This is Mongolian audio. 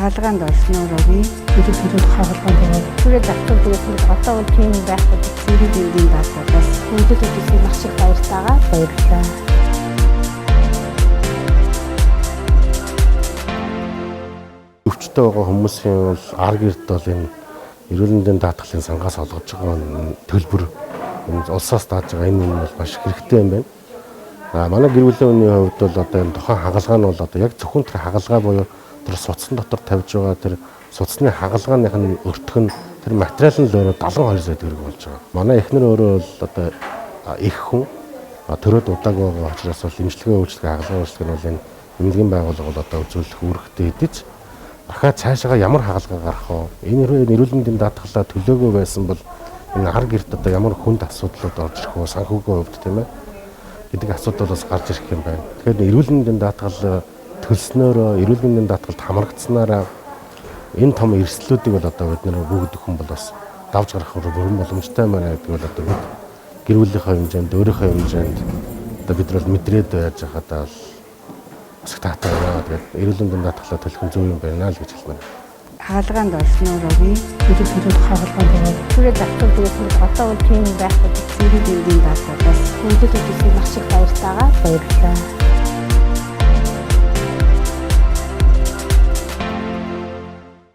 хаалгаанд орсноор өгье. Ирээд хаалгаанд ороод Түрээд давтал дээрээс одоо бол тийм байхгүй зэрэг эндийн даатгалаас хүндэт үдсийн маш их баяртайгаа баярлалаа. Өвчтөй байгаа хүмүүсийн бол арга эрд бол энэ эрүүл мэндийн даатгалын сангаас олгож байгаа төлбөр улсаас дааж байгаа энэ бол маш хэрэгтэй юм байна. Манай гэр бүлийн хүний хувьд бол одоо энэ тухайн хагалгаа нь бол одоо яг зөвхөн тэр хагалгаа буюу тэр суцсан дотор тавьж байгаа тэр суцсны хагалгааных нь өртөх нь тэр материал нь л өөрөө 72 сая төгрөг болж байгаа. Манай эхнэр өөрөө бол одоо их хүн төрөөд удааг байгаа учраас бол имчилгээ үйлчлэг хагалгаа үйлчлэг нь бол энэ эмнэлгийн байгууллага бол одоо үзүүлэх үүрэгтэй хэдиж дахиад цаашаа ямар хагалгаа гарах вэ? Энэ эрүүл мэндийн даатгалаа төлөөгөө байсан бол энэ арга эрт одоо ямар хүнд асуудлууд орж ирэх вэ? Санхүүгийн хувьд тийм ээ гэдэг асуудал бас гарч ирэх юм байна. Тэгэхээр эрүүл мэндийн даатгал төлснөөрөө эрүүл мэндийн даатгалд хамрагдсанараа энэ том эрсдлүүдийг бол одоо бид нэр бүгд хүн бол бас давж гарах бүрэн боломжтой байна гэдэг бол одоо бид гэр бүлийнхээ хэмжээнд өөрийнхөө хэмжээнд одоо бид бол мэдрээд байж байгаадаа бол бас таатай байна. Тэгээд эрүүл мэндийн даатгалаа төлөх нь зөв юм байна л гэж хэлмээр. хаалгаанд орсноор өгье. Ирээд хаалгаанд ороод Түрээд давтал дээрээс одоо бол тийм байхгүй зэрэг эндийн даатгалаас хүндэт үдсийн маш их баяртайгаа баярлалаа.